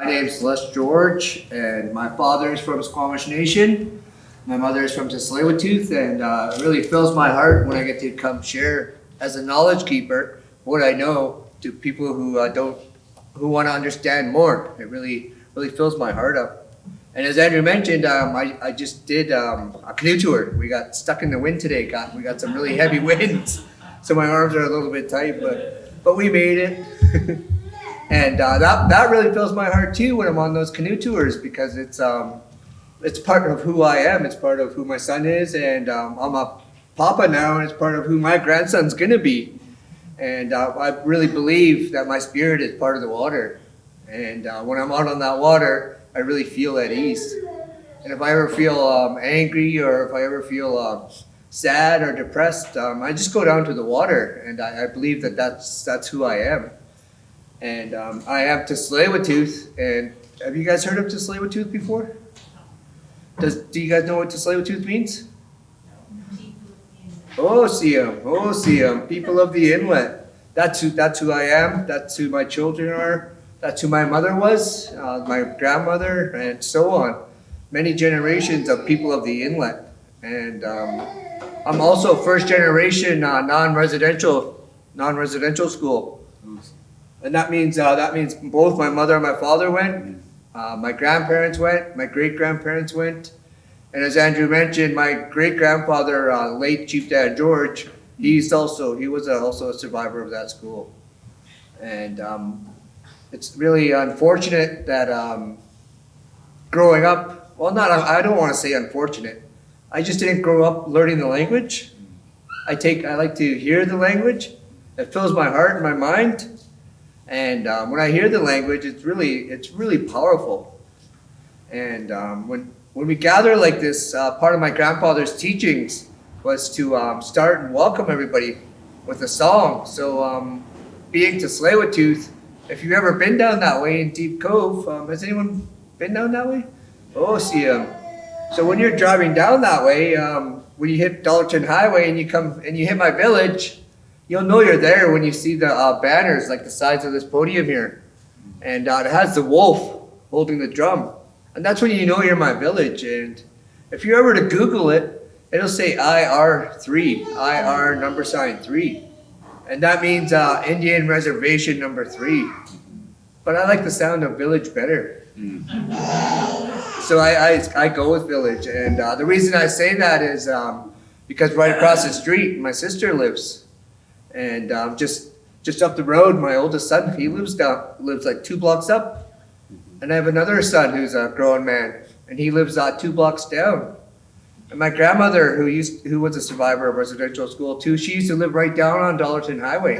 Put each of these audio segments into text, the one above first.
name's Les George, and my father is from Squamish Nation. My mother is from Tsleil-Waututh, and it really fills my heart when I get to come share as a knowledge keeper what I know to people who want to understand more. It really fills my heart up. And as Andrew mentioned, I just did a canoe tour. We got stuck in the wind today. We got some really heavy winds, so my arms are a little bit tight, but we made it. And that really fills my heart too when I'm on those canoe tours, because it's part of who I am. It's part of who my son is, and I'm a papa now, and it's part of who my grandson's gonna be. And I really believe that my spirit is part of the water. And when I'm out on that water, I really feel at ease. And if I ever feel angry, or if I ever feel sad or depressed, I just go down to the water, and I believe that that's who I am. And I am Tsleil-Waututh. And have you guys heard of Tsleil-Waututh before? Do you guys know what Tsleil-Waututh means? Osiem, people of the inlet. That's who I am. That's who my children are. That's who my mother was, my grandmother, and so on. Many generations of people of the inlet. And I'm also first generation non-residential school. And that means both my mother and my father went, my grandparents went, my great-grandparents went, and as Andrew mentioned, my great-grandfather, late Chief Dad George, he was also a survivor of that school. And it's really unfortunate that growing up, I don't want to say unfortunate, I just didn't grow up learning the language. I like to hear the language. It fills my heart and my mind. And when I hear the language, it's really powerful. And when we gather like this, part of my grandfather's teachings was to start and welcome everybody with a song. So being Tsleil-Waututh, if you've ever been down that way in Deep Cove, has anyone been down that way? Osiem. So when you're driving down that way, when you hit Dollarton Highway and you hit my village, you'll know you're there when you see the banners like the size of this podium here. And it has the wolf holding the drum. And that's when you know you're in my village. And if you're ever to Google it, it'll say IR3, IR number sign 3. And that means Indian Reservation number 3. But I like the sound of village better. So I go with village. And the reason I say that is because right across the street, my sister lives. And just up the road, my oldest son, he lives like 2 blocks up. And I have another son who's a grown man, and he lives 2 blocks down. And my grandmother, who was a survivor of residential school too, she used to live right down on Dollarton Highway.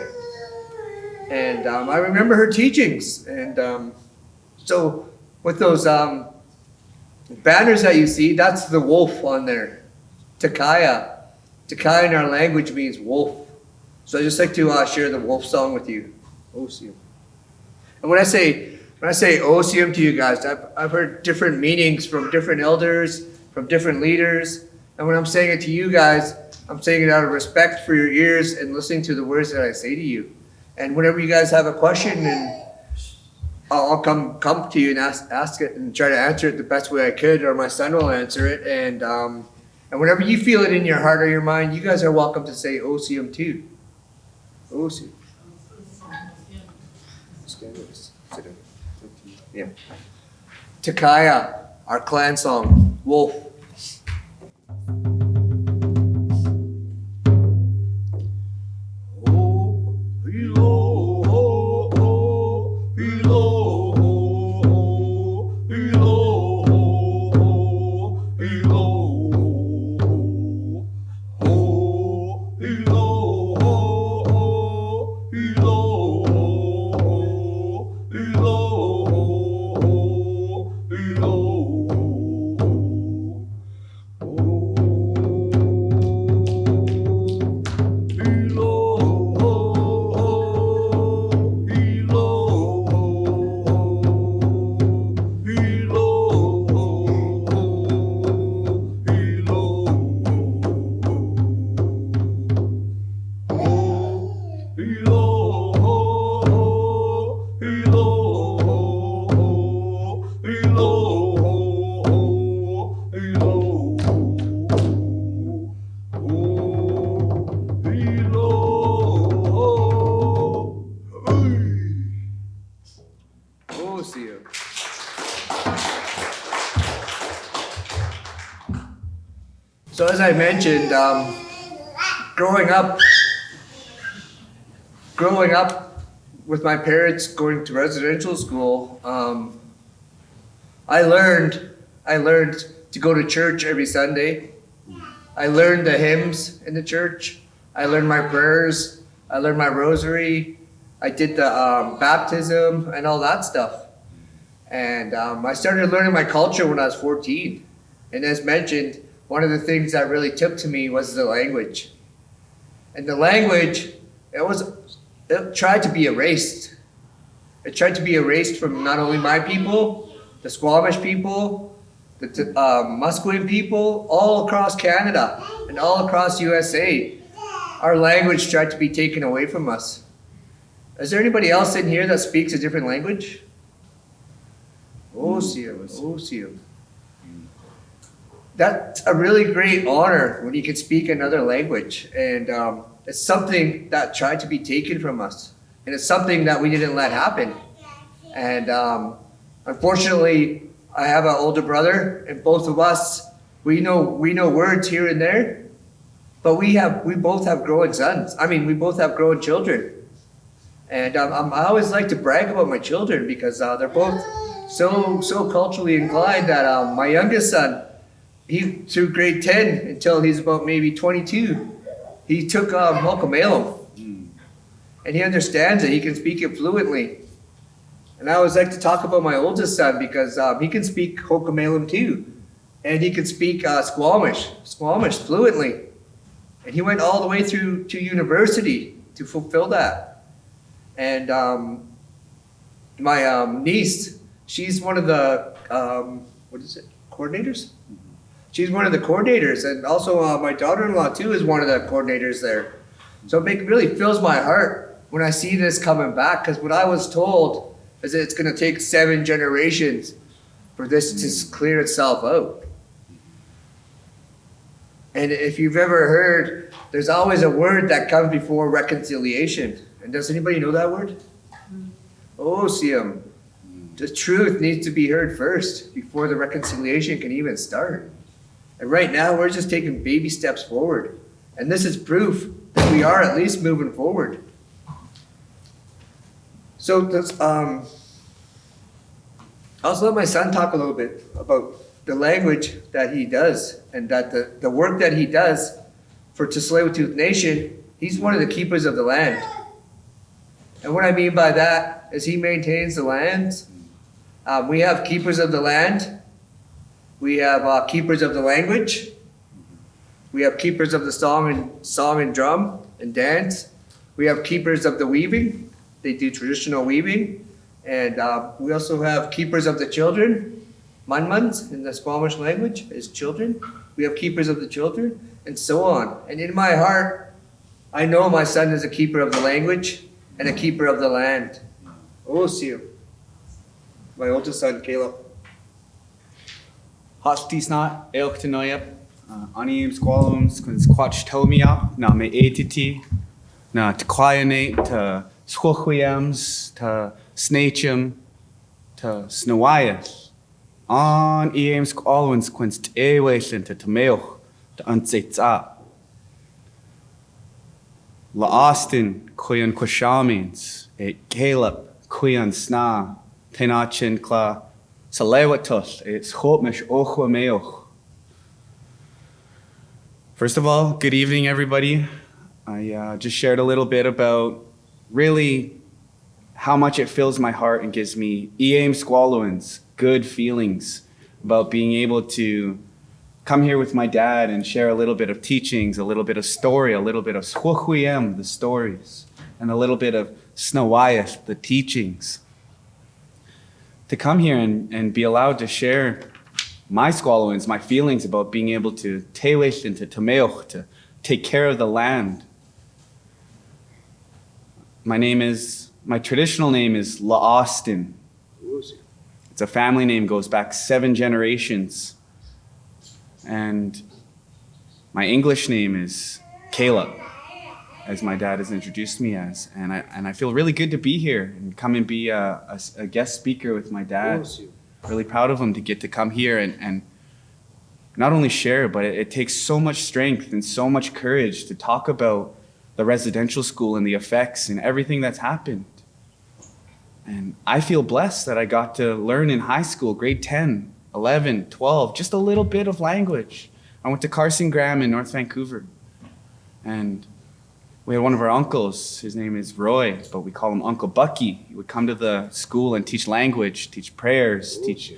And I remember her teachings. And so with those banners that you see, that's the wolf on there. Takaya. Takaya in our language means wolf. So I just like to share the wolf song with you. Osiem. And when I say Osiem to you guys, I've heard different meanings from different elders, from different leaders. And when I'm saying it to you guys, I'm saying it out of respect for your ears and listening to the words that I say to you. And whenever you guys have a question, and I'll come to you and ask it and try to answer it the best way I could, or my son will answer it. And whenever you feel it in your heart or your mind, you guys are welcome to say Osiem too. Osiem. Yeah. Takaya, our clan song, wolf. see you. So as I mentioned, growing up with my parents going to residential school, I learned to go to church every Sunday. I learned the hymns in the church. I learned my prayers. I learned my rosary. I did the baptism and all that stuff. And I started learning my culture when I was 14. And as mentioned, one of the things that really took to me was the language. And the language, it tried to be erased. It tried to be erased from not only my people, the Squamish people, the Musqueam people, all across Canada and all across USA. Our language tried to be taken away from us. Is there anybody else in here that speaks a different language? Osio. That's a really great honor when you can speak another language. And it's something that tried to be taken from us. And it's something that we didn't let happen. And unfortunately, I have an older brother, and both of us, we know words here and there, but we both have growing sons. I mean, we both have growing children. And I always like to brag about my children because they're both so culturally inclined that my youngest son, he through grade 10 until he's about maybe 22, he took Ho'okame'olum. And he understands it. He can speak it fluently. And I always like to talk about my oldest son because he can speak Ho'okame'olum too. And he can speak Squamish fluently. And he went all the way through to university to fulfill that. And my niece, she's one of the, coordinators? She's one of the coordinators. And also my daughter-in-law too is one of the coordinators there. So it really fills my heart when I see this coming back, because what I was told is that it's going to take 7 generations for this to clear itself out. And if you've ever heard, there's always a word that comes before reconciliation. And does anybody know that word? Osium. The truth needs to be heard first before the reconciliation can even start. And right now, we're just taking baby steps forward. And this is proof that we are at least moving forward. So I'll also let my son talk a little bit about the language that he does and that the work that he does for Tsleil-Waututh Nation. He's one of the keepers of the land. And what I mean by that is he maintains the lands. We have keepers of the land. We have keepers of the language. We have keepers of the song and drum and dance. We have keepers of the weaving. They do traditional weaving. And we also have keepers of the children. Manmans in the Squamish language is children. We have keepers of the children and so on. And in my heart, I know my son is a keeper of the language and a keeper of the land. Osio. My oldest son, Caleb. Hostisnat Elktanoyap, Anim Squalums, Quatch Tomia, Na me Atiti, Na Tquianate, to Squaquiams, to Snachum, to Snowayas, on Eam Squalums, Quinst Ewason to Tomeo, to Unsitza. La Austin, Quian Quashamins, a Caleb, Quian Sna, Tenachin Cla. Tsleil-Waututh, it's Chopmish Ochuameoch. First of all, good evening, everybody. I just shared a little bit about really how much it fills my heart and gives me Eam Squalowans, good feelings about being able to come here with my dad and share a little bit of teachings, a little bit of story, a little bit of Squaquiem, the stories, and a little bit of Snowayeth, the teachings. To come here and be allowed to share my Squalowans, my feelings about being able to tewish and to Tomeoch, to take care of the land. My traditional name is La Austin. It's a family name, goes back 7 generations. And my English name is Caleb. as my dad has introduced me as. And I feel really good to be here and come and be a guest speaker with my dad. Really proud of him to get to come here and not only share, but it takes so much strength and so much courage to talk about the residential school and the effects and everything that's happened. And I feel blessed that I got to learn in high school, grade 10, 11, 12, just a little bit of language. I went to Carson Graham in North Vancouver. And we had one of our uncles, his name is Roy, but we call him Uncle Bucky. He would come to the school and teach language, teach prayers, teach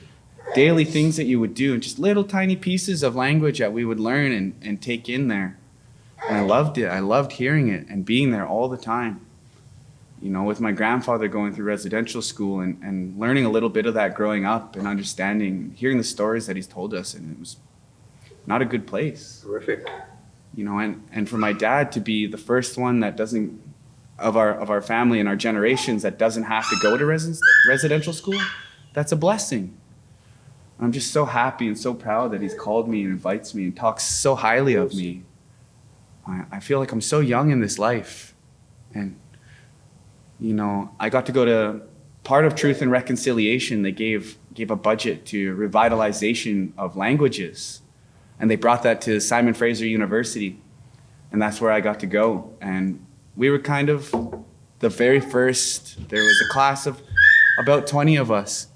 daily things that you would do, and just little tiny pieces of language that we would learn and take in there. And I loved it. I loved hearing it and being there all the time. You know, with my grandfather going through residential school and learning a little bit of that growing up and understanding, hearing the stories that he's told us, and it was not a good place. Terrific. You know, and for my dad to be the first one that doesn't, of our family and our generations, that doesn't have to go to residential school, that's a blessing. I'm just so happy and so proud that he's called me and invites me and talks so highly of me. I feel like I'm so young in this life. And, you know, I got to go to part of Truth and Reconciliation. They gave a budget to revitalization of languages. And they brought that to Simon Fraser University. And that's where I got to go. And we were kind of the very first, there was a class of about 20 of us.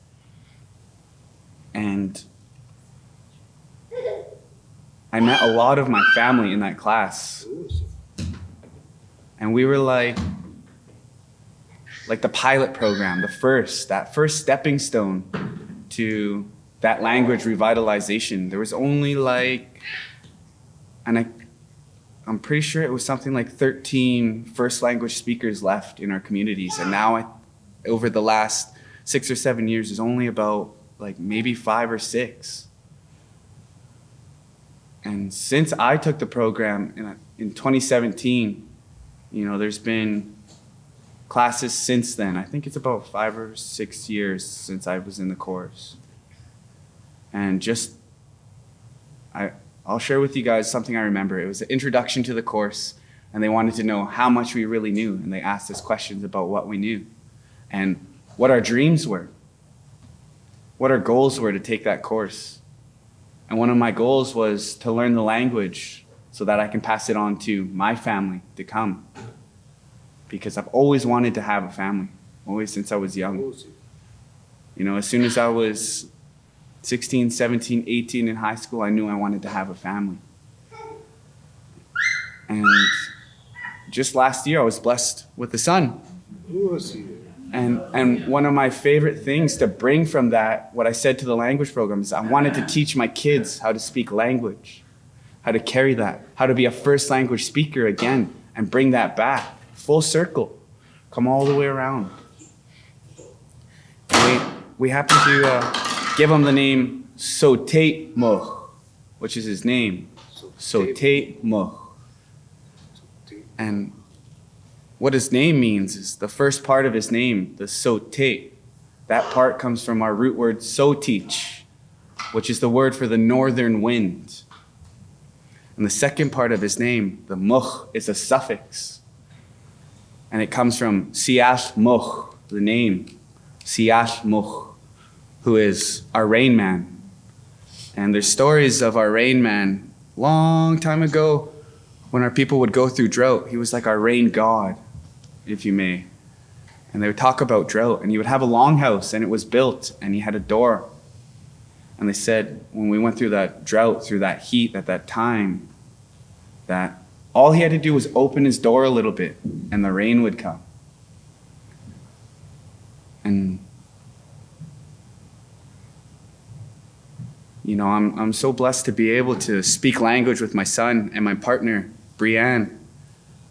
And I met a lot of my family in that class. And we were like the pilot program, that first stepping stone to that language revitalization. There was only I'm pretty sure it was something like 13 first language speakers left in our communities. And now over the last 6 or 7 years, there's only about maybe 5 or 6. And since I took the program in 2017, you know, there's been classes since then. I think it's about 5 or 6 years since I was in the course. And I'll share with you guys something I remember. It was an introduction to the course, and they wanted to know how much we really knew. And they asked us questions about what we knew and what our dreams were, what our goals were to take that course. And one of my goals was to learn the language so that I can pass it on to my family to come. Because I've always wanted to have a family, always since I was young. You know, as soon as I was 16, 17, 18 in high school, I knew I wanted to have a family. And just last year, I was blessed with a son. And one of my favorite things to bring from that, what I said to the language program, is I wanted to teach my kids how to speak language, how to carry that, how to be a first language speaker again, and bring that back, full circle, come all the way around. We happen to give him the name Sotate Moch, which is his name, Sotate Moch. And what his name means is the first part of his name, the Sotate. That part comes from our root word Sotich, which is the word for the northern wind. And the second part of his name, the Moch, is a suffix. And it comes from Siash Moch, the name, Siash Moch, who is our rain man. And there's stories of our rain man long time ago when our people would go through drought. He was like our rain god, if you may. And they would talk about drought. And he would have a longhouse, and it was built, and he had a door. And they said when we went through that drought, through that heat at that time, that all he had to do was open his door a little bit, and the rain would come. And you know, I'm so blessed to be able to speak language with my son and my partner, Brianne,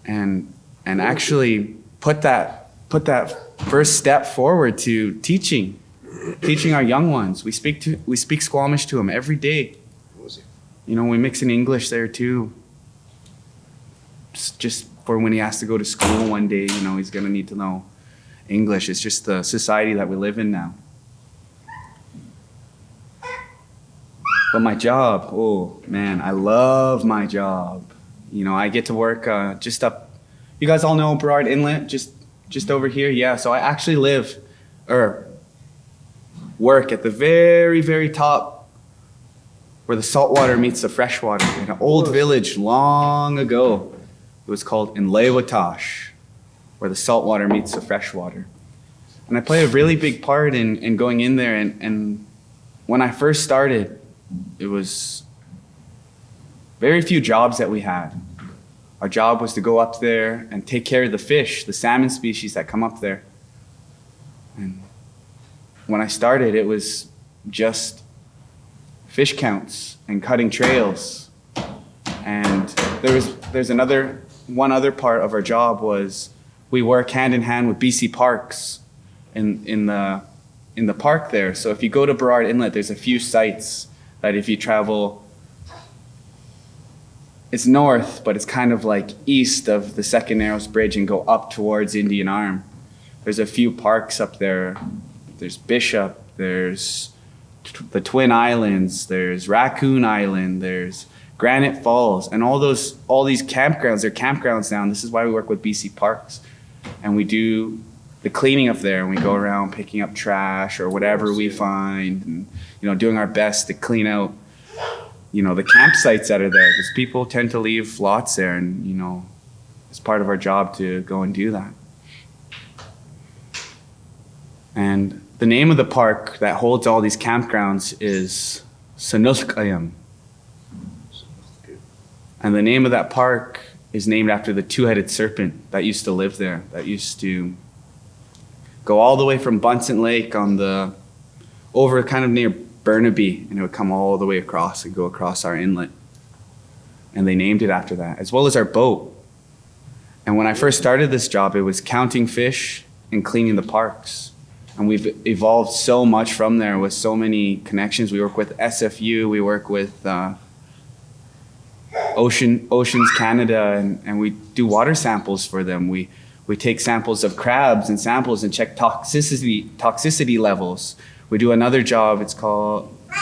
and actually put that first step forward to teaching our young ones. We speak Squamish to them every day. You know, we mix in English there too. Just for when he has to go to school one day, you know, he's gonna need to know English. It's just the society that we live in now. But my job, oh man, I love my job. You know, I get to work just up You guys all know Burrard Inlet, just over here? Yeah, so I actually live, or work at the very, very top where the saltwater meets the freshwater in an old village long ago. It was called Inlewatash, where the saltwater meets the freshwater. And I play a really big part in going in there. And when I first started, it was very few jobs that we had. Our job was to go up there and take care of the fish, the salmon species that come up there. And when I started, it was just fish counts and cutting trails. And there's one other part of our job was we work hand in hand with BC Parks in the park there. So if you go to Burrard Inlet, there's a few sites that if you travel, it's north, but it's kind of like east of the Second Narrows Bridge and go up towards Indian Arm. There's a few parks up there. There's Bishop, there's the Twin Islands, there's Raccoon Island, there's Granite Falls, and all these campgrounds, they're campgrounds now, and this is why we work with BC Parks. And we do the cleaning up there, and we go around picking up trash or whatever we find, and doing our best to clean out the campsites that are there, because people tend to leave lots there, and it's part of our job to go and do that. And the name of the park that holds all these campgrounds is Sanukayam. And the name of that park is named after the two-headed serpent that used to live there, that used to go all the way from Bunsen Lake over kind of near Burnaby, and it would come all the way across and go across our inlet. And they named it after that, as well as our boat. And when I first started this job, it was counting fish and cleaning the parks. And we've evolved so much from there with so many connections. We work with SFU, we work with Oceans Canada, and we do water samples for them. We take samples of crabs and check toxicity levels. We do another job,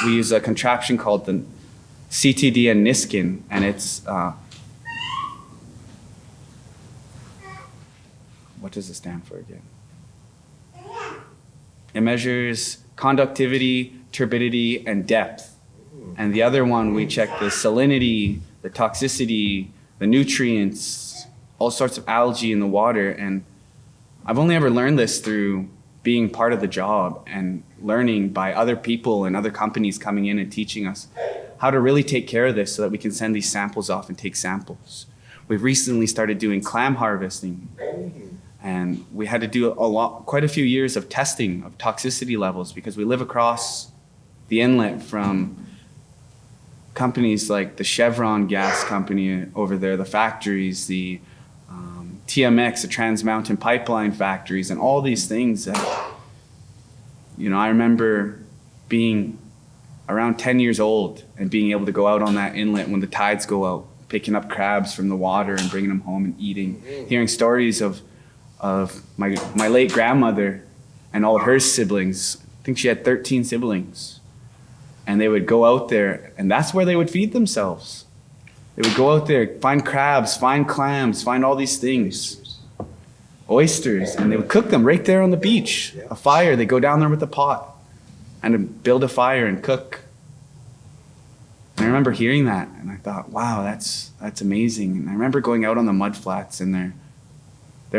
we use a contraption called the CTD and Niskin, and it's, what does it stand for again? It measures conductivity, turbidity, and depth. And the other one, we check the salinity, the toxicity, the nutrients, all sorts of algae in the water. And I've only ever learned this through being part of the job and learning by other people and other companies coming in and teaching us how to really take care of this so that we can send these samples off and take samples. We've recently started doing clam harvesting. And we had to do quite a few years of testing of toxicity levels, because we live across the inlet from companies like the Chevron gas company over there, the factories, the TMX, the Trans Mountain Pipeline factories, and all these things that, I remember being around 10 years old and being able to go out on that inlet when the tides go out, picking up crabs from the water and bringing them home and eating, hearing stories of my late grandmother and all of her siblings. I think she had 13 siblings. And they would go out there, and that's where they would feed themselves. They would go out there, find crabs, find clams, find all these things. Oysters, and they would cook them right there on the beach. A fire, they go down there with a pot and build a fire and cook. And I remember hearing that, and I thought, wow, that's amazing. And I remember going out on the mud flats and their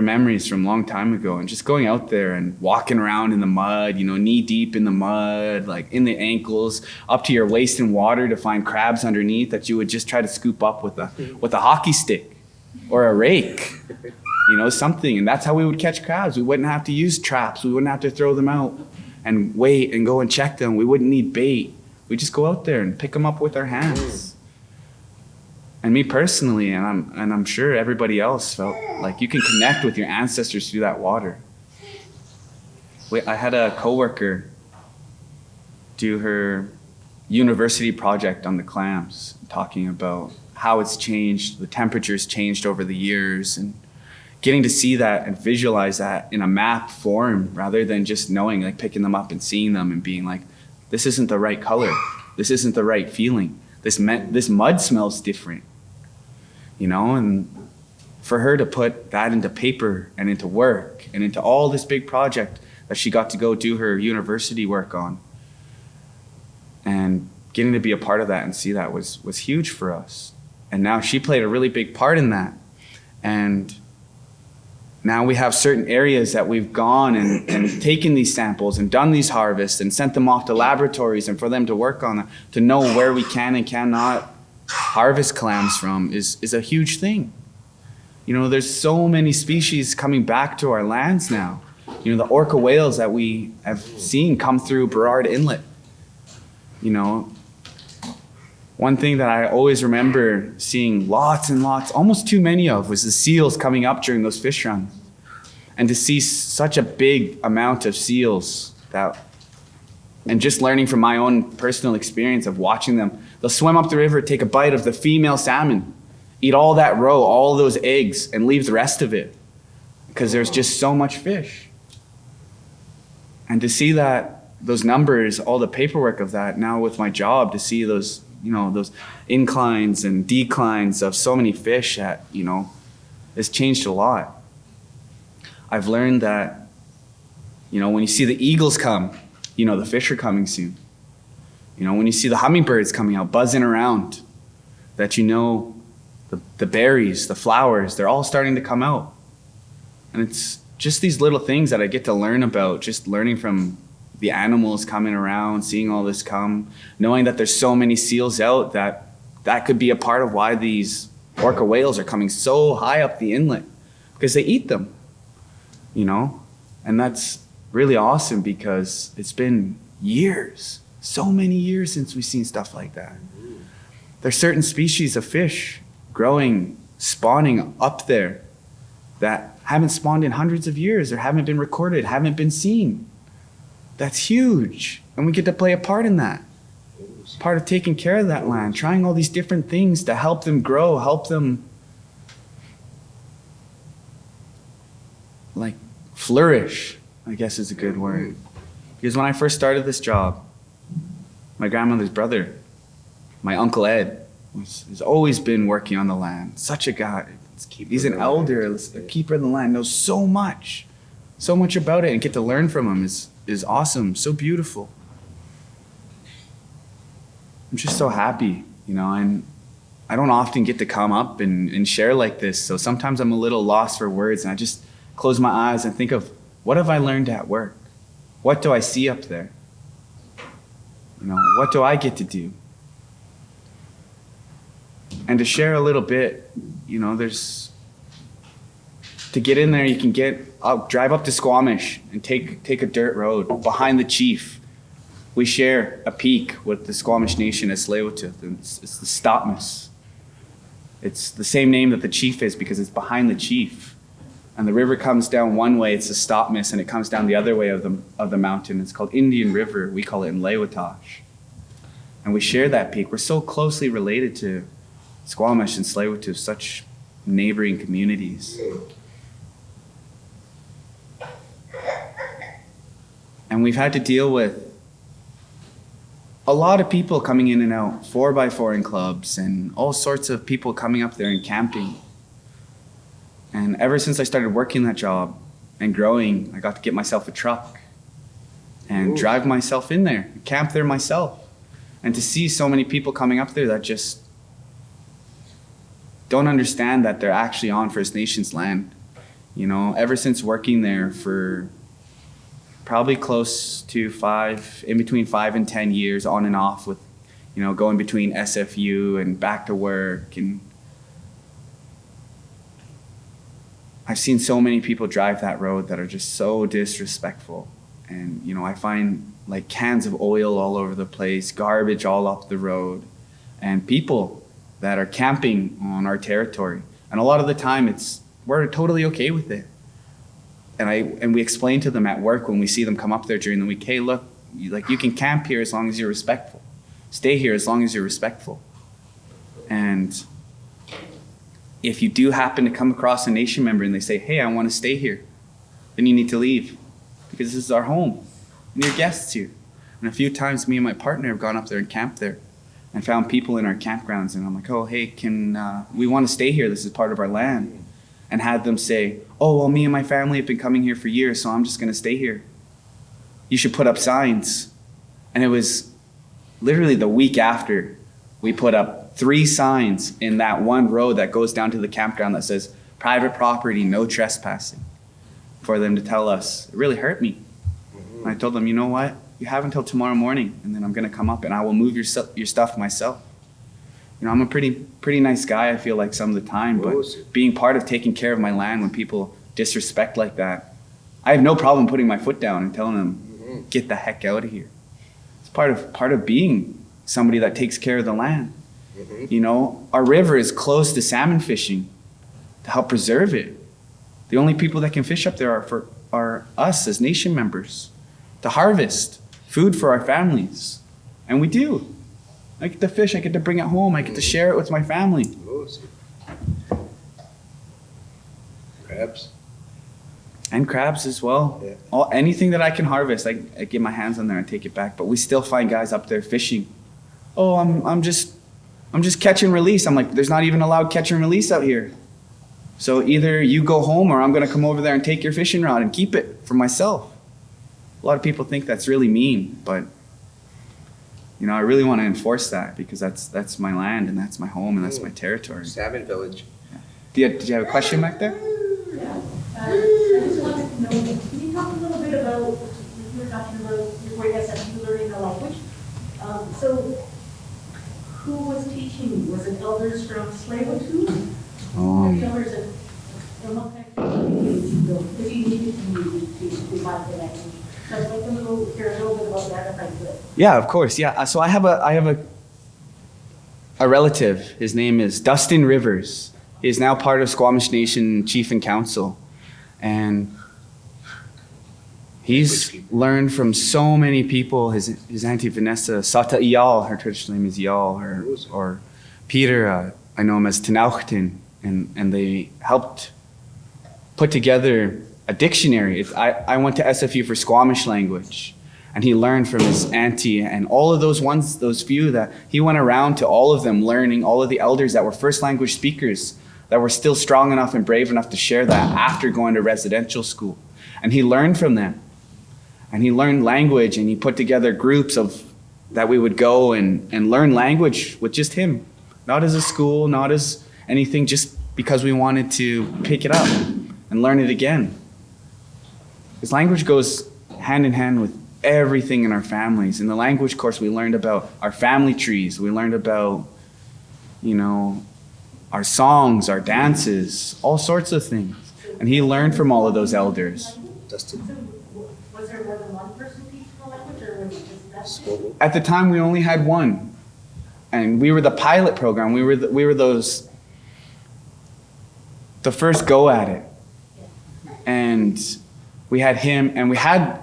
memories from a long time ago, and just going out there and walking around in the mud, knee deep in the mud, like in the ankles, up to your waist in water to find crabs underneath that you would just try to scoop up with a hockey stick or a rake, something. And that's how we would catch crabs. We wouldn't have to use traps. We wouldn't have to throw them out and wait and go and check them. We wouldn't need bait. We'd just go out there and pick them up with our hands. And me personally, and I'm sure everybody else, felt like you can connect with your ancestors through that water. I had a coworker do her university project on the clams, talking about how it's changed, the temperature's changed over the years, and getting to see that and visualize that in a map form rather than just knowing, like picking them up and seeing them and being like, this isn't the right color, this isn't the right feeling, this mud smells different. And for her to put that into paper and into work and into all this big project that she got to go do her university work on, and getting to be a part of that and see that was huge for us. And now she played a really big part in that. And now we have certain areas that we've gone and taken these samples and done these harvests and sent them off to laboratories and for them to work on it, to know where we can and cannot harvest clams from is a huge thing. You know, there's so many species coming back to our lands now. You know, the orca whales that we have seen come through Burrard Inlet. You know, one thing that I always remember seeing lots and lots, almost too many of, was the seals coming up during those fish runs. And to see such a big amount of seals and just learning from my own personal experience of watching them, they'll swim up the river, take a bite of the female salmon, eat all that roe, all those eggs, and leave the rest of it because there's just so much fish. And to see those numbers, all the paperwork of that now with my job, to see those, you know, those inclines and declines of so many fish that, you know, has changed a lot. I've learned that, you know, when you see the eagles come, you know, the fish are coming soon. You know, when you see the hummingbirds coming out, buzzing around, that you know the berries, the flowers, they're all starting to come out. And it's just these little things that I get to learn about, just learning from the animals coming around, seeing all this come, knowing that there's so many seals out that could be a part of why these orca whales are coming so high up the inlet, because they eat them, you know? And that's really awesome because it's been years, so many years since we've seen stuff like that. There's certain species of fish growing, spawning up there that haven't spawned in hundreds of years or haven't been recorded, haven't been seen. That's huge. And we get to play a part in that. Part of taking care of that land, trying all these different things to help them grow, help them like flourish, I guess is a good word. Because when I first started this job, my grandmother's brother, my Uncle Ed, has always been working on the land. Such a guy. He's an elder, a keeper of the land, knows so much about it, and get to learn from him is awesome, so beautiful. I'm just so happy, you know, and I don't often get to come up and share like this, so sometimes I'm a little lost for words, and I just close my eyes and think of, what have I learned at work? What do I see up there? You know, what do I get to do? And to share a little bit, you know, to get in there, you can drive up to Squamish and take a dirt road behind the chief. We share a peak with the Squamish Nation at Tsleil-Waututh, and it's the Stopmas. It's the same name that the chief is because it's behind the chief. And the river comes down one way, it's the Stopmas, and it comes down the other way of the mountain. It's called Indian River. We call it in Tsleil-Waututh. And we share that peak. We're so closely related to Squamish and Tsleil-Waututh, such neighboring communities. And we've had to deal with a lot of people coming in and out, 4x4 in clubs, and all sorts of people coming up there and camping. And ever since I started working that job and growing, I got to get myself a truck and drive myself in there, camp there myself. And to see so many people coming up there that just don't understand that they're actually on First Nations land. You know, ever since working there for probably close to in between 5 and 10 years on and off with, you know, going between SFU and back to work. And I've seen so many people drive that road that are just so disrespectful. And, you know, I find like cans of oil all over the place, garbage all up the road, and people that are camping on our territory. And a lot of the time we're totally okay with it. And we explain to them at work when we see them come up there during the week, hey, look, you can camp here as long as you're respectful. Stay here as long as you're respectful. And if you do happen to come across a nation member and they say, hey, I want to stay here, then you need to leave because this is our home and you're guests here. And a few times me and my partner have gone up there and camped there and found people in our campgrounds, and I'm like, oh, hey, we want to stay here. This is part of our land. and had them say, oh, well, me and my family have been coming here for years, so I'm just going to stay here. You should put up signs. And it was literally the week after we put up 3 signs in that one road that goes down to the campground that says, private property, no trespassing, for them to tell us. It really hurt me. And I told them, you know what? You have until tomorrow morning, and then I'm going to come up and I will move your stuff myself. You know, I'm a pretty nice guy, I feel like, some of the time, but being part of taking care of my land when people disrespect like that, I have no problem putting my foot down and telling them, get the heck out of here. It's part of being somebody that takes care of the land. You know, our river is closed to salmon fishing to help preserve it. The only people that can fish up there are us as nation members, to harvest food for our families. And we do. I get to fish, I get to bring it home, I get to share it with my family. Crabs. And crabs as well. Yeah. Anything that I can harvest, I get my hands on there and take it back. But we still find guys up there fishing. Oh, I'm just catch and release. I'm like, there's not even allowed catch and release out here. So either you go home or I'm gonna come over there and take your fishing rod and keep it for myself. A lot of people think that's really mean, but you know, I really want to enforce that because that's my land and that's my home and that's my territory. Salmon Village. Did you have a question back there? Yeah. I just wanted to know, can you talk a little bit about, you were talking about your way as you learning the language. So who was teaching you? Was it elders from Tsleil-Waututh? Or the elders of what kind of communities you built? Because you needed to revive the language. So I'd like to hear a little bit about that if I could. Yeah, of course. Yeah. So I have a relative. His name is Dustin Rivers. He is now part of Squamish Nation Chief and Council. And he's learned from so many people. His auntie Vanessa, Sata Iyal, her traditional name is Iyal, or Peter, I know him as Tenauchten, and they helped put together a dictionary. I went to SFU for Squamish language, and he learned from his auntie and all of those few that he went around to all of them, learning all of the elders that were first language speakers that were still strong enough and brave enough to share that after going to residential school. And he learned from them. And he learned language, and he put together groups that we would go and learn language with just him. Not as a school, not as anything, just because we wanted to pick it up and learn it again. Because language goes hand in hand with everything in our families. In the language course, we learned about our family trees. We learned about, you know, our songs, our dances, all sorts of things. And he learned from all of those elders. Dustin. Was there more than one person teaching the language, or was it just that? At the time, we only had one. And we were the pilot program. We were the first go at it. And we had him, and we had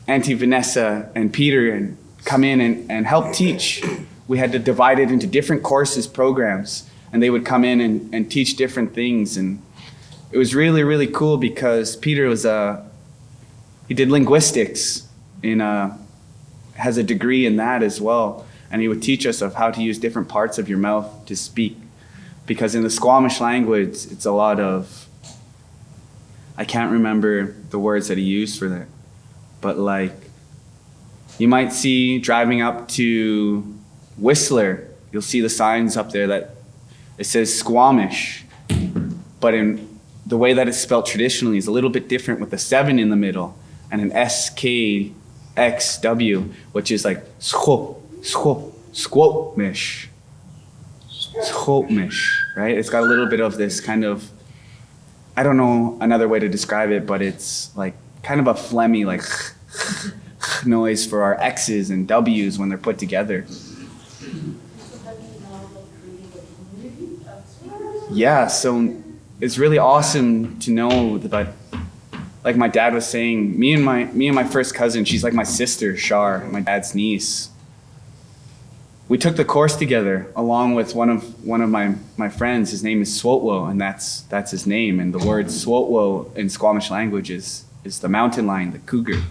Auntie Vanessa and Peter and come in and help teach. We had to divide it into different courses, programs, and they would come in and teach different things. And it was really, really cool because Peter he did linguistics has a degree in that as well. And he would teach us of how to use different parts of your mouth to speak. Because in the Squamish language, it's a lot of, I can't remember the words that he used for that. But like, you might see driving up to Whistler, you'll see the signs up there that it says Squamish. But in the way that it's spelled traditionally is a little bit different with a 7 in the middle and an SKXW, which is like Squamish, right? It's got a little bit of this kind of, I don't know another way to describe it, but it's like kind of a phlegmy, like noise for our X's and W's when they're put together. Yeah, so it's really awesome to know that, like my dad was saying, me and my first cousin, she's like my sister, Shar, my dad's niece. We took the course together along with one of my friends. His name is Swotwo, and that's his name. And the word Swotwo in Squamish language is the mountain lion, the cougar.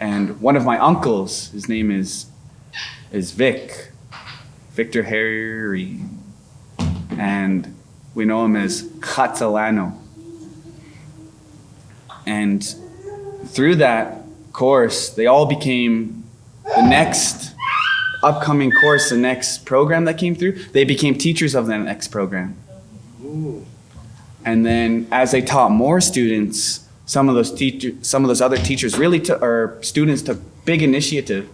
And one of my uncles, his name is Victor Harry. And We know him as Catalano. And through that course, they all became the next upcoming course, the next program that came through, they became teachers of the next program. Ooh. And then as they taught more students, some of those other teachers really or students took big initiative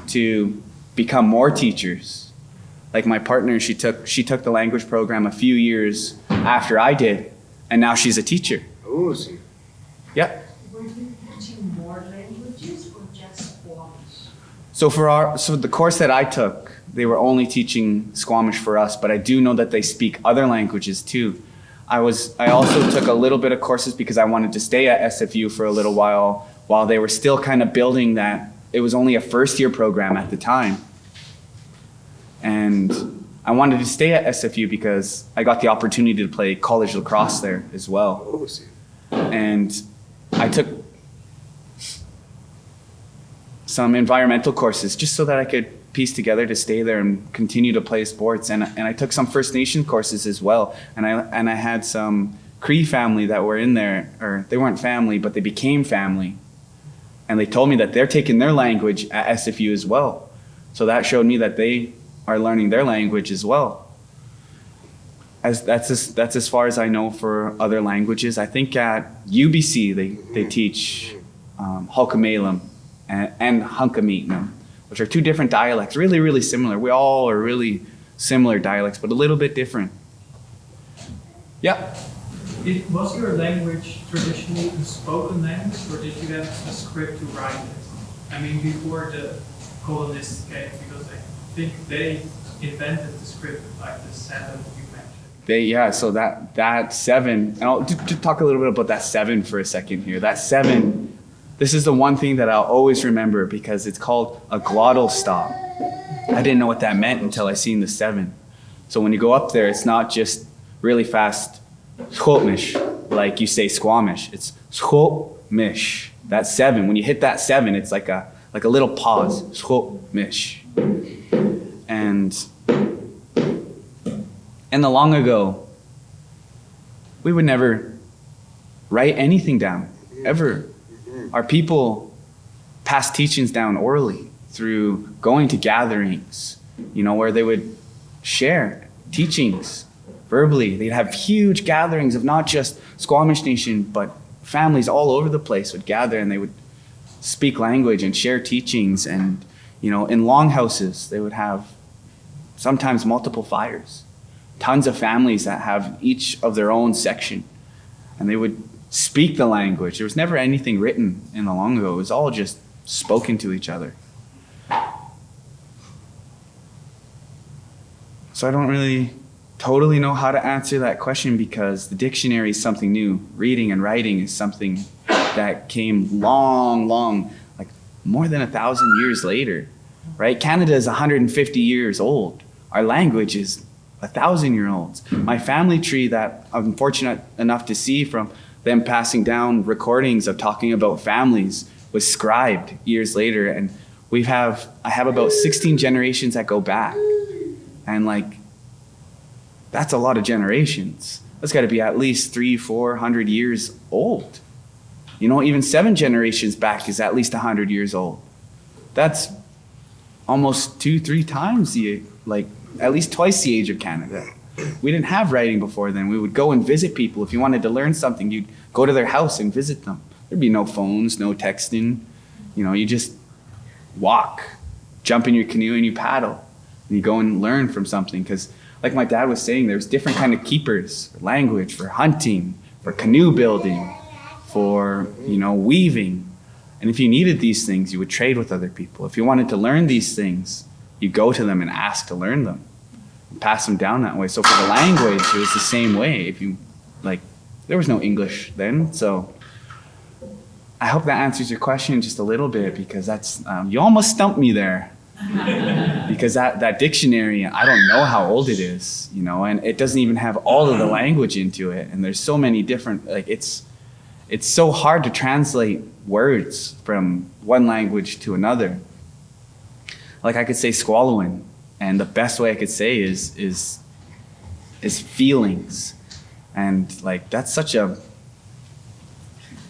to become more teachers. Like my partner, she took the language program a few years after I did, and now she's a teacher. Oh, see. Yep. Were you teaching more languages or just Squamish? So the course that I took, they were only teaching Squamish for us, but I do know that they speak other languages too. I also took a little bit of courses because I wanted to stay at SFU for a little while they were still kind of building that. It was only a first year program at the time. And I wanted to stay at SFU because I got the opportunity to play college lacrosse there as well. Oh, see. And I took some environmental courses just so that I could piece together to stay there and continue to play sports. And I took some First Nation courses as well. And I had some Cree family that were in there, or they weren't family, but they became family. And they told me that they're taking their language at SFU as well. So that showed me that they are learning their language as well. That's as far as I know for other languages. I think at UBC they teach Hulkameelum and Hunkameetnam, which are two different dialects, really, really similar. We all are really similar dialects, but a little bit different. Yeah. Was your language traditionally a spoken language, or did you have a script to write it? I mean, before the colonists came, because I think they invented the script like the 7 you mentioned. So that 7, and I'll just talk a little bit about that 7 for a second here. That 7, this is the one thing that I'll always remember because it's called a glottal stop. I didn't know what that meant until I seen the 7. So when you go up there, it's not just really fast Squamish, like you say Squamish. It's Squamish. That 7. When you hit that 7, it's like a little pause. Squamish. And in the long ago, we would never write anything down, ever. Our people passed teachings down orally through going to gatherings, where they would share teachings verbally. They'd have huge gatherings of not just Squamish Nation, but families all over the place would gather and they would speak language and share teachings. And, in longhouses, they would have sometimes multiple fires. Tons of families that have each of their own section. And they would speak the language. There was never anything written in the long ago. It was all just spoken to each other. So I don't really totally know how to answer that question because the dictionary is something new. Reading and writing is something that came long, like more than 1,000 years later, right? Canada is 150 years old. Our language is 1,000-year-olds. My family tree that I'm fortunate enough to see from them passing down recordings of talking about families was scribed years later. And I have about 16 generations that go back. And that's a lot of generations. That's got to be at least 300-400 years old. Even 7 generations back is at least 100 years old. That's almost 2-3 times at least twice the age of Canada. We didn't have writing before then. We would go and visit people. If you wanted to learn something, you'd go to their house and visit them. There'd be no phones, no texting. You just walk, jump in your canoe and you paddle. And you go and learn from something because like my dad was saying, there's different kind of keepers for language, for hunting, for canoe building, for, weaving. And if you needed these things, you would trade with other people. If you wanted to learn these things, you go to them and ask to learn them, and pass them down that way. So for the language, it was the same way. There was no English then. So I hope that answers your question just a little bit because that's, you almost stumped me there. Because that dictionary, I don't know how old it is, and it doesn't even have all of the language into it. And there's so many different, it's so hard to translate words from one language to another. I could say Squalowin, and the best way I could say is feelings. And like, that's such a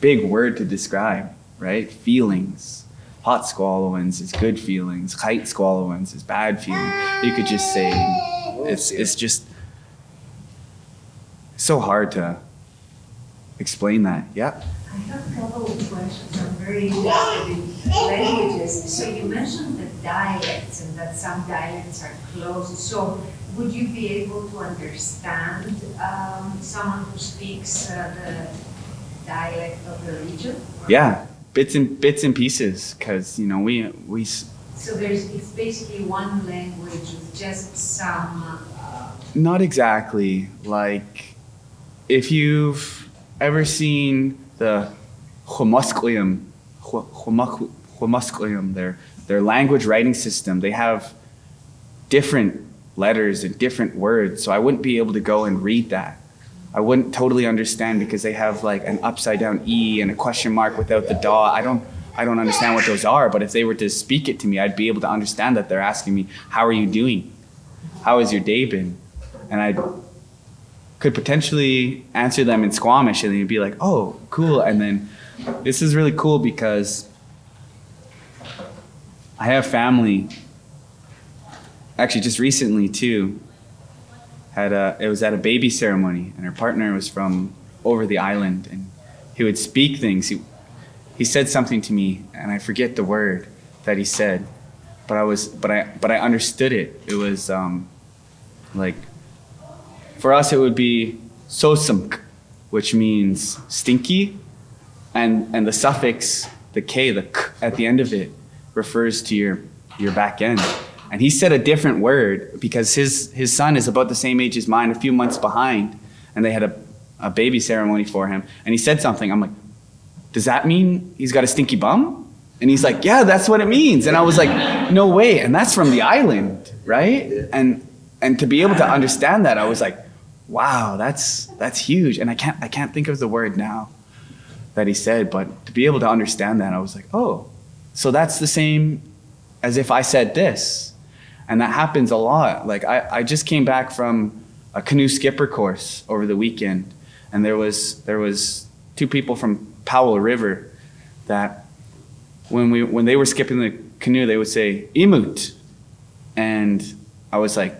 big word to describe, right? Feelings. Hot squallowings is good feelings. Kite squallowings is bad feelings. You could just say, it's just so hard to explain that. Yeah. I have a couple of questions. I'm very interested in languages. So you mentioned the dialects and that some dialects are close. So would you be able to understand someone who speaks the dialect of the region? Yeah, bits and pieces, because you know we. So it's basically one language with just some. Not exactly. Like, if you've ever seen the Homusclium, their language writing system, they have different letters and different words. So I wouldn't be able to go and read that. I wouldn't totally understand because they have like an upside down E and a question mark without the da. I don't understand what those are, but if they were to speak it to me, I'd be able to understand that they're asking me, how are you doing? How has your day been? And I could potentially answer them in Squamish and they'd be like, oh, cool. And then this is really cool because I have family, actually just recently too, it was at a baby ceremony and her partner was from over the island and he would speak things. He said something to me and I forget the word that he said, but I understood it. It was like, for us it would be sosumk, which means stinky, and the suffix, the K, the k at the end of it refers to your back end. And he said a different word because his son is about the same age as mine, a few months behind, and they had a baby ceremony for him. And he said something. I'm like, does that mean he's got a stinky bum? And he's like, yeah, that's what it means. And I was like, no way. And that's from the island, right? And to be able to understand that, I was like, wow, that's huge. And I can't think of the word now that he said, but to be able to understand that, I was like, oh, so that's the same as if I said this. And that happens a lot. Like I just came back from a canoe skipper course over the weekend, and there was two people from Powell River that when they were skipping the canoe, they would say imut, and I was like,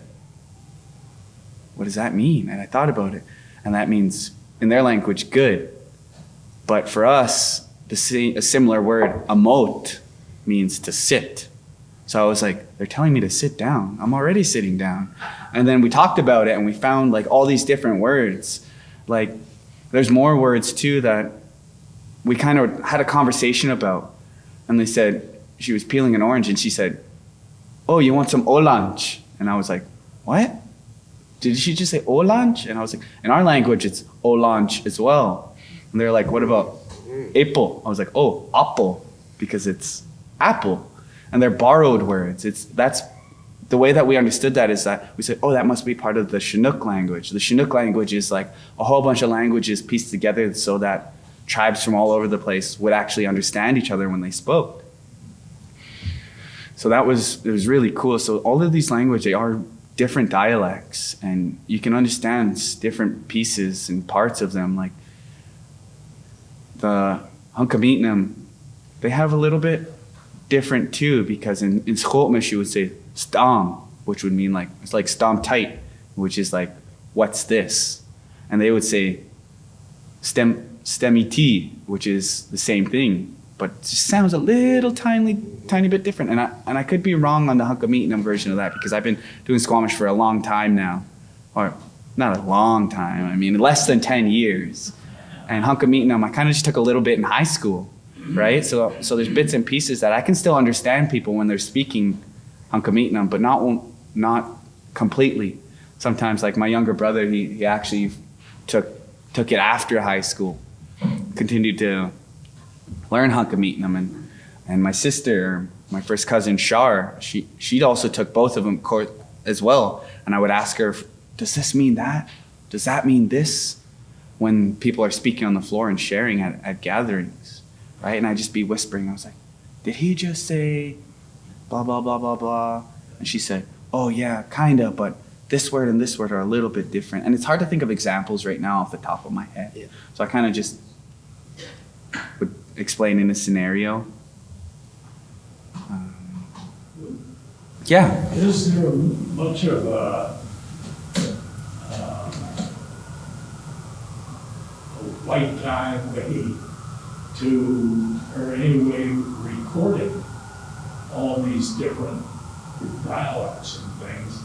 what does that mean? And I thought about it, and that means in their language good, but for us a similar word amot means to sit. So I was like, they're telling me to sit down. I'm already sitting down. And then we talked about it and we found like all these different words. Like there's more words too that we kind of had a conversation about. And they said, she was peeling an orange and she said, oh, you want some orange? And I was like, what? Did she just say orange? And I was like, in our language, it's orange as well. And they're like, what about apple? I was like, oh, apple, because it's apple. And they're borrowed words. That's the way that we understood that is that we said, oh, that must be part of the Chinook language. The Chinook language is like a whole bunch of languages pieced together so that tribes from all over the place would actually understand each other when they spoke. So it was really cool. So all of these languages, they are different dialects, and you can understand different pieces and parts of them. Like the Hunkaminam, they have a little bit different too, because in Squamish you would say stam, which would mean like, it's like stam tight, which is like, what's this? And they would say stemiti, which is the same thing, but it just sounds a little tiny bit different. And I could be wrong on the Hunkaminam version of that because I've been doing Squamish for a long time now, or not a long time, I mean less than 10 years. And Hunkaminam, I kind of just took a little bit in high school. Right? So there's bits and pieces that I can still understand people when they're speaking Hunkaminam, but not completely. Sometimes, like my younger brother, he actually took it after high school, continued to learn Hunkaminam, and my sister, my first cousin Shar, she also took both of them as well. And I would ask her, does this mean that? Does that mean this? When people are speaking on the floor and sharing at gatherings. Right? And I'd just be whispering. I was like, did he just say blah, blah, blah, blah, blah? And she said, oh yeah, kinda, but this word and this word are a little bit different. And it's hard to think of examples right now off the top of my head. Yeah. So I kind of just would explain in a scenario. Yeah. Is there much of a white guy way to, or any way recording all these different dialects and things?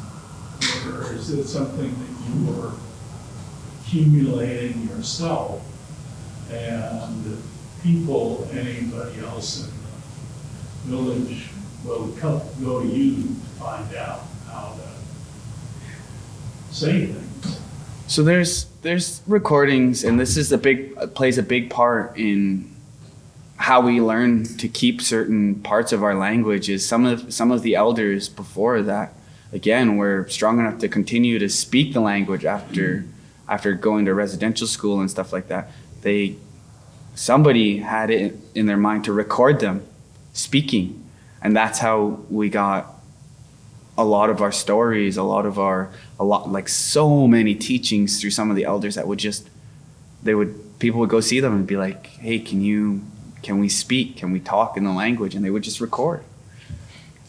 Or is it something that you are accumulating yourself and people, anybody else in the village will go to you to find out how to say things? So there's recordings, and this is plays a big part in how we learn to keep certain parts of our language. Is some of the elders before that, again, were strong enough to continue to speak the language after going to residential school and stuff like that. Somebody had it in their mind to record them speaking, and that's how we got a lot of our stories, like so many teachings through some of the elders that people would go see them and be like, hey, can we speak? Can we talk in the language? And they would just record.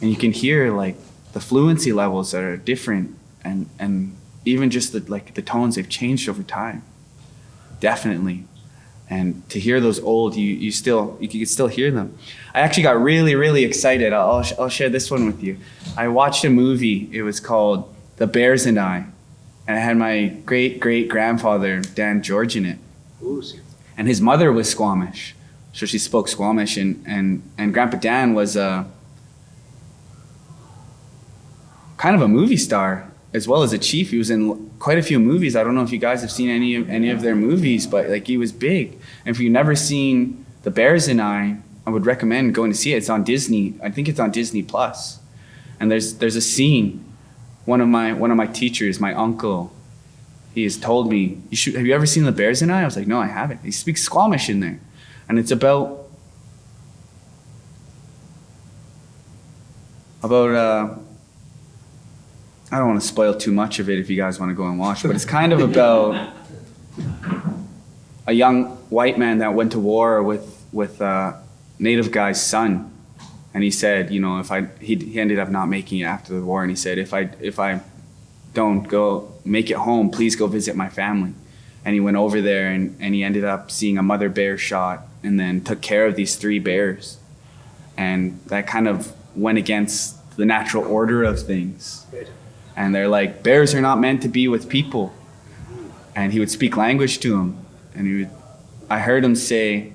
And you can hear like the fluency levels that are different, and even just the tones, they've changed over time. Definitely. And to hear those old, you can still hear them. I actually got really, really excited. I'll share this one with you. I watched a movie. It was called The Bears and I. And it had my great-great-grandfather, Dan George, in it. And his mother was Squamish. So she spoke Squamish. And Grandpa Dan was kind of a movie star, as well as a chief. He was in quite a few movies. I don't know if you guys have seen any of their movies, but like he was big. And if you've never seen The Bears and I would recommend going to see it. It's on Disney. I think it's on Disney Plus. And there's a scene. One of my teachers, my uncle, he has told me, have you ever seen The Bears and I was like, no, I haven't. He speaks Squamish in there. And it's about I don't want to spoil too much of it if you guys want to go and watch, but it's kind of about a young white man that went to war with a native guy's son. And he said, you know, he ended up not making it after the war. And he said, if I don't go make it home, please go visit my family. And he went over there and he ended up seeing a mother bear shot, and then took care of these 3 bears. And that kind of went against the natural order of things. And they're like, bears are not meant to be with people. And he would speak language to them. And I heard him say,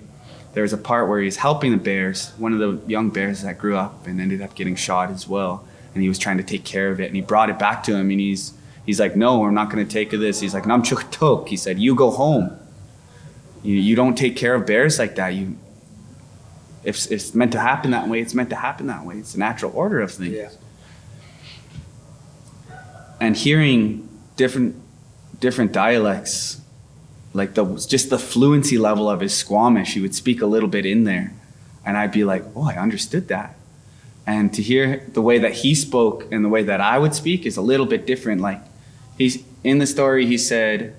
there was a part where he was helping the bears, one of the young bears that grew up and ended up getting shot as well. And he was trying to take care of it. And he brought it back to him, and he's like, no, we're not going to take this. He's like, Nam Chuk Tok. He said, you go home. You don't take care of bears like that. If it's meant to happen that way, it's meant to happen that way. It's the natural order of things. Yeah. And hearing different dialects, like just the fluency level of his Squamish, he would speak a little bit in there, and I'd be like, oh, I understood that. And to hear the way that he spoke and the way that I would speak is a little bit different. Like he's in the story, he said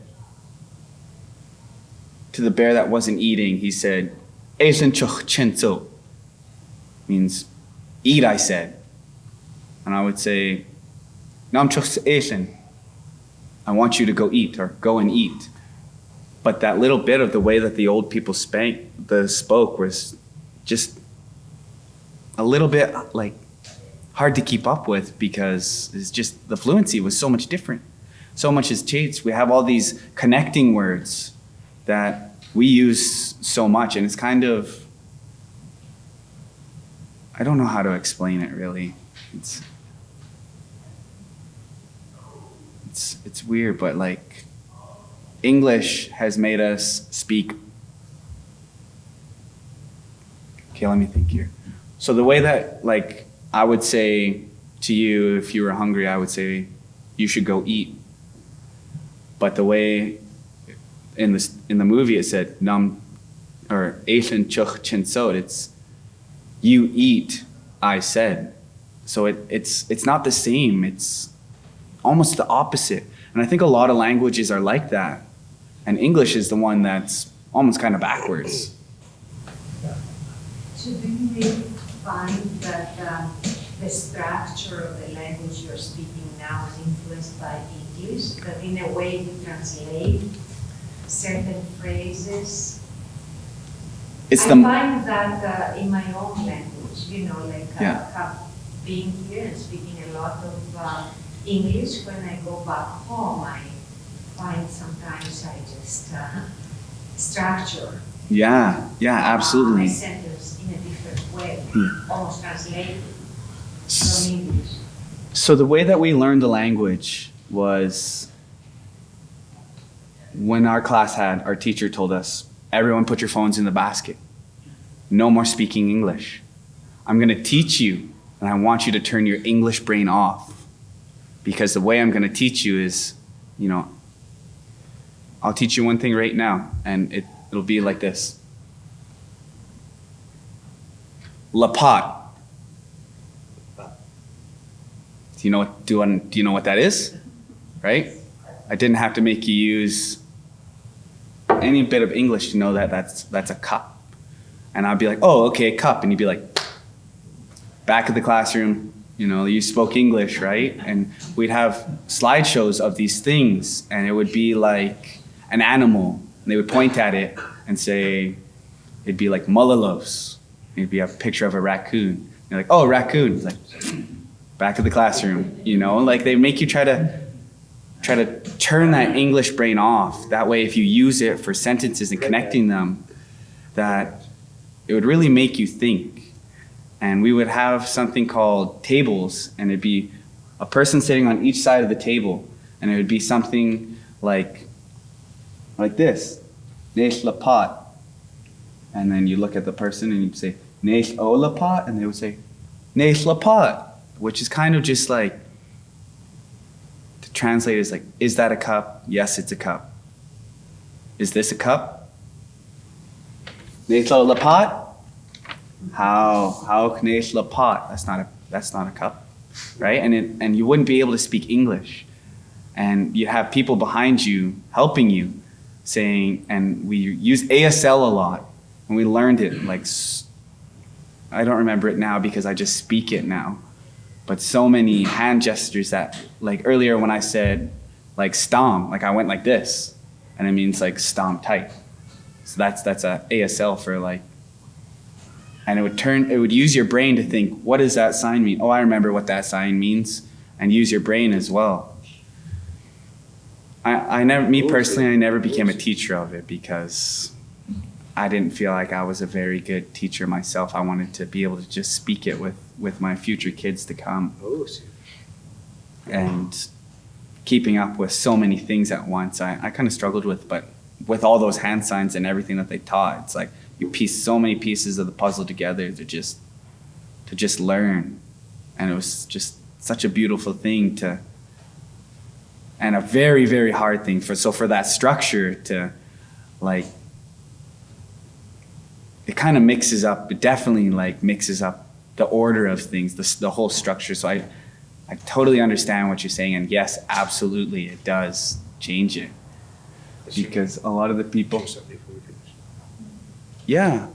to the bear that wasn't eating, he said, "Eisen choch chenso," means eat, I said. And I would say, Nam choch eisen, I want you to go eat, or go and eat. But that little bit of the way that the old people spoke was just a little bit like hard to keep up with, because it's just the fluency was so much different. So much has changed. We have all these connecting words that we use so much, and it's kind of, I don't know how to explain it really. It's weird, but like English has made us speak. Okay, let me think here. So the way that, like, I would say to you, if you were hungry, I would say you should go eat. But the way in the movie it said nam or Asian chuch chinsod, it's you eat, I said. So it's not the same. almost the opposite. And I think a lot of languages are like that. And English is the one that's almost kind of backwards. So do you really find that the structure of the language you're speaking now is influenced by English? That in a way you translate certain phrases? It's I the find that in my own language, like Yeah. have been here and speaking a lot of English. When I go back home, I find sometimes I just structure yeah, my absolutely. sentence in a different way, Hmm. almost translated from English. So the way that we learned the language was when our class had, our teacher told us, everyone put your phones in the basket. No more speaking English. I'm going to teach you, and I want you to turn your English brain off. Because the way I'm going to teach you is, I'll teach you one thing right now, and it'll be like this. Lapat. Do you know what that is? Right? I didn't have to make you use any bit of English to know that that's a cup. And I'd be like, oh, okay, cup. And you'd be like, back of the classroom, you spoke English, right? And we'd have slideshows of these things, and it would be like an animal, and they would point at it and say, it'd be like Mulalos. It'd be a picture of a raccoon. You're like, oh, raccoon. It's like, back of the classroom, like they make you try to turn that English brain off. That way, if you use it for sentences and connecting them, that it would really make you think. And we would have something called tables, and it'd be a person sitting on each side of the table, and it would be something like this, Nesh Lapat. And then you look at the person and you'd say, Nesh O Lapat, and they would say, Nesh Lapat, which is kind of just like, to translate is like, is that a cup? Yes, it's a cup. Is this a cup? Nesh O Lapat? How Knesh Lapat? That's not a cup, right? And you wouldn't be able to speak English, and you have people behind you helping you, saying, and we use ASL a lot, and we learned it I don't remember it now because I just speak it now, but so many hand gestures that, like earlier when I said like stomp, like I went like this, and it means like stomp tight. So that's a ASL for like. And it would use your brain to think, what does that sign mean? Oh, I remember what that sign means, and use your brain as well. I never became a teacher of it because I didn't feel like I was a very good teacher myself. I wanted to be able to just speak it with my future kids to come. And keeping up with so many things at once, I kind of struggled with, but with all those hand signs and everything that they taught, it's like, you piece so many pieces of the puzzle together to just learn, and it was just such a beautiful thing and a very, very hard thing for that structure to like. It kind of mixes up. It definitely like mixes up the order of things, the whole structure. So I totally understand what you're saying, and yes, absolutely, it does change it because a lot of the people. Yeah.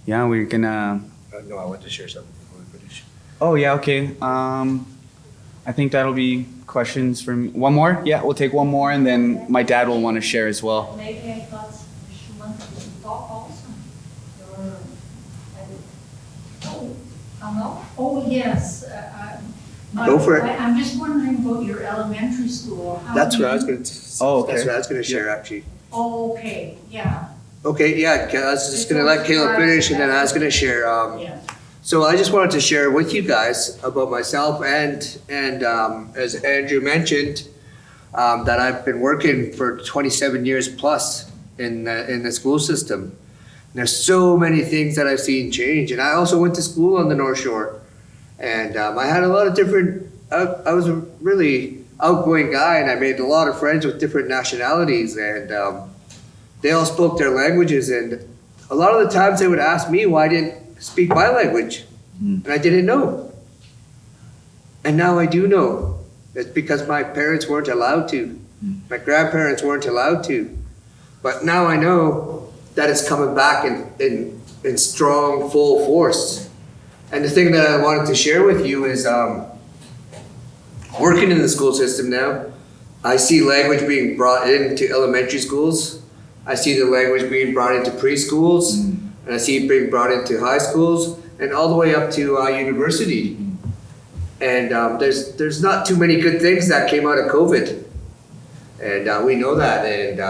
Yeah, we're gonna. No, I want to share something before we finish. Oh yeah, okay. I think that'll be questions from one more. Yeah, we'll take one more, and then my dad will want to share as well. Maybe I got Schumann to talk also. Oh, yes. Go for it. I'm just wondering about your elementary school. How That's what I many- was going to. Oh, okay. That's what I was going to share actually. Oh, okay, yeah, Okay, yeah. I was just going to let Caleb finish, and then I was going to share. yeah. So I just wanted to share with you guys about myself and as Andrew mentioned, that I've been working for 27 years plus in the school system. And there's so many things that I've seen change, and I also went to school on the North Shore, and I had a lot of different. I was a really outgoing guy, and I made a lot of friends with different nationalities, and they all spoke their languages, and a lot of the times they would ask me why I didn't speak my language, and I didn't know. And now I do know. It's because my parents weren't allowed to. My grandparents weren't allowed to. But now I know that it's coming back in strong, full force. And the thing that I wanted to share with you is working in the school system now, I see language being brought into elementary schools. I see the language being brought into preschools, and I see it being brought into high schools, and all the way up to university. And there's not too many good things that came out of COVID, and we know that. And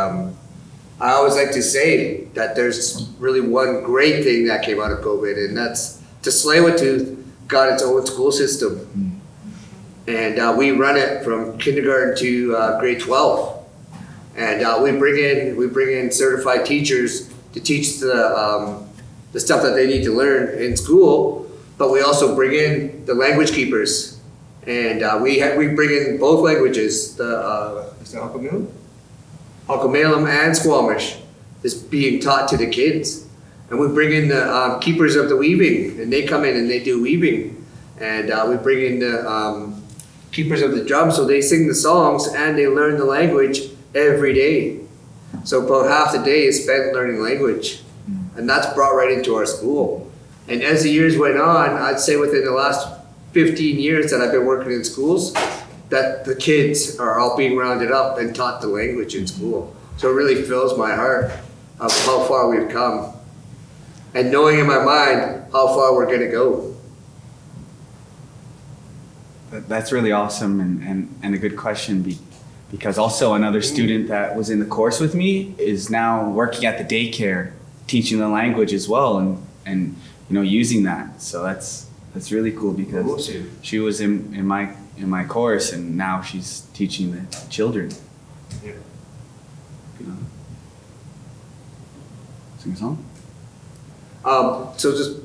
I always like to say that there's really one great thing that came out of COVID, and that's Tsleil-Waututh got its own school system. And we run it from kindergarten to grade 12. And we bring in certified teachers to teach the stuff that they need to learn in school, but we also bring in the language keepers. And we bring in both languages, the Halkomelem and Squamish is being taught to the kids. And we bring in the keepers of the weaving, and they come in and they do weaving. And we bring in the keepers of the drum, so they sing the songs and they learn the language every day. So about half the day is spent learning language, and that's brought right into our school. And as the years went on, I'd say within the last 15 years that I've been working in schools, that the kids are all being rounded up and taught the language in school. So it really fills my heart of how far we've come, and knowing in my mind how far we're gonna go. That's really awesome and a good question because also another student that was in the course with me is now working at the daycare teaching the language as well and using that. So that's really cool because she was in my course and now she's teaching the children. Yeah. Sing a song? So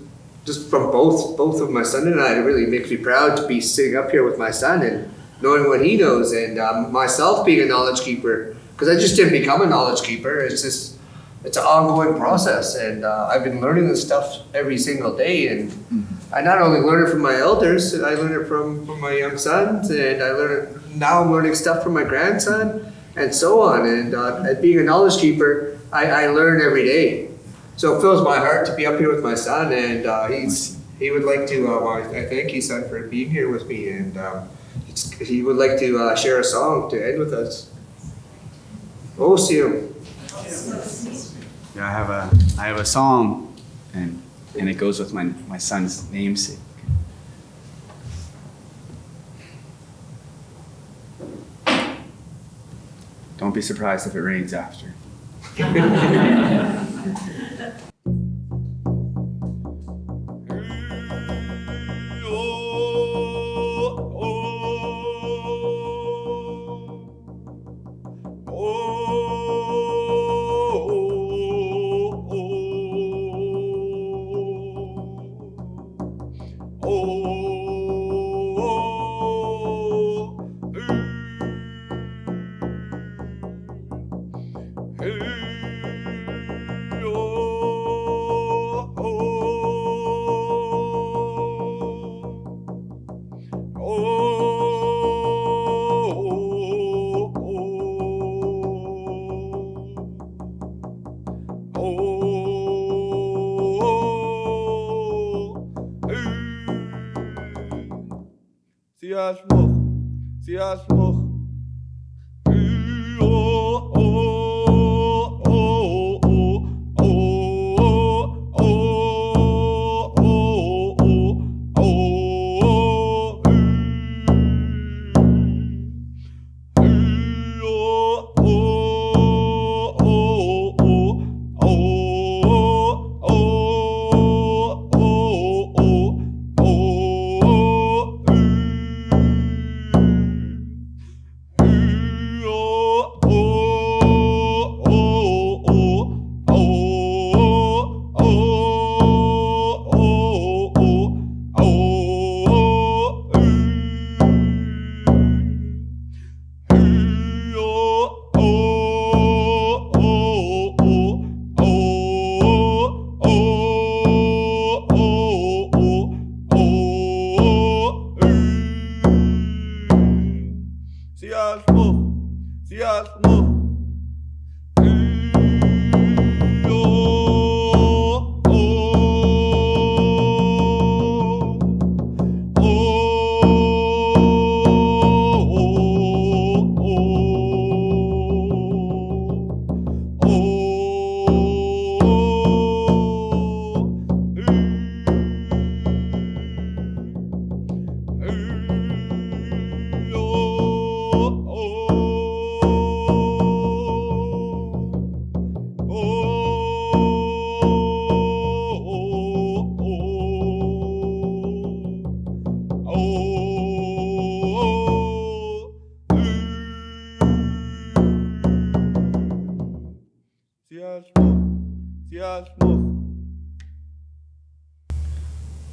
just from both of my son and I, it really makes me proud to be sitting up here with my son and knowing what he knows, and myself being a knowledge keeper, because I just didn't become a knowledge keeper. It's an ongoing process, and I've been learning this stuff every single day, and I not only learn it from my elders, I learn it from my young sons, and now I'm learning stuff from my grandson, and so on. And being a knowledge keeper, I learn every day. So it fills my heart to be up here with my son, and he would like to. I thank you, son, for being here with me, and he would like to share a song to end with us. Oh, see him. Yeah, I have a song, and it goes with my son's namesake. Don't be surprised if it rains after.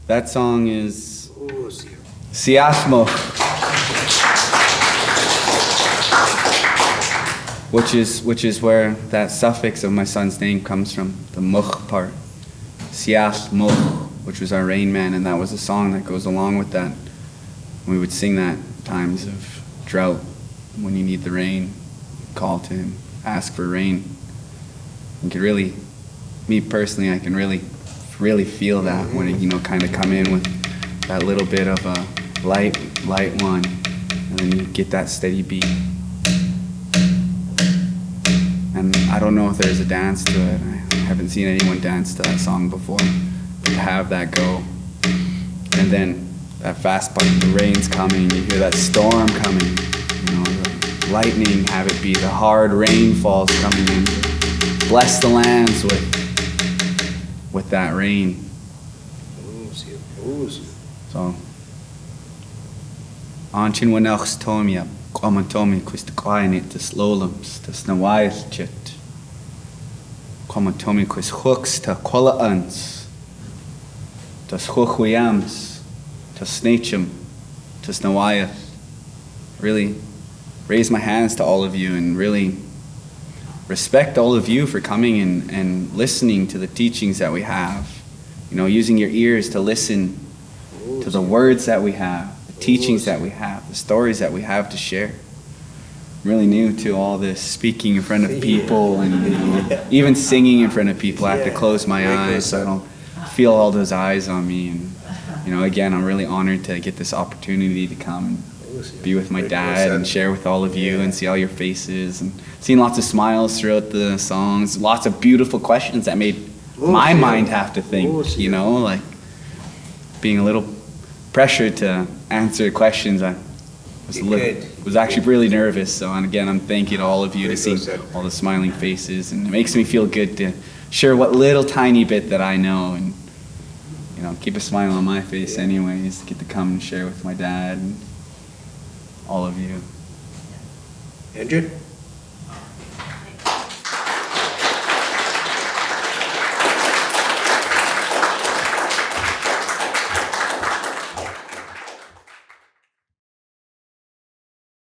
That song is Oh, see. Siasmo, which is where that suffix of my son's name comes from, the much part. Siasmo, which was our rain man, and that was a song that goes along with that. We would sing that times of drought, when you need the rain, call to him, ask for rain. You could really, me personally, I can really feel that when it, kind of come in with that little bit of a light one, and then you get that steady beat. And I don't know if there's a dance to it. I haven't seen anyone dance to that song before. But to have that go, and then that fast part, the rain's coming, you hear that storm coming, the lightning, have it be the hard rainfalls coming in. Bless the lands with that rain. Oh, see. Oh, see. So, Anchin wanachs tomia, komantomi kwistqainit tis lolums, tis nawail chit. Komantomi kwis hooks ta kola uns, tis hookwiams, tis snachum, tis nawail. Really raise my hands to all of you and really respect all of you for coming and listening to the teachings that we have. Using your ears to listen to the words that we have, the teachings that we have, the stories that we have to share. I'm really new to all this speaking in front of people and even singing in front of people. I have to close my eyes so I don't feel all those eyes on me. And again, I'm really honored to get this opportunity to come and be with my dad and share with all of you and see all your faces and seeing lots of smiles throughout the songs, lots of beautiful questions that made my mind have to think, like being a little pressured to answer questions. I was actually really nervous. So, and again, I'm thank you to all of you to see all the smiling faces, and it makes me feel good to share what little tiny bit that I know, and keep a smile on my face anyways, to get to come and share with my dad and all of you. Andrew?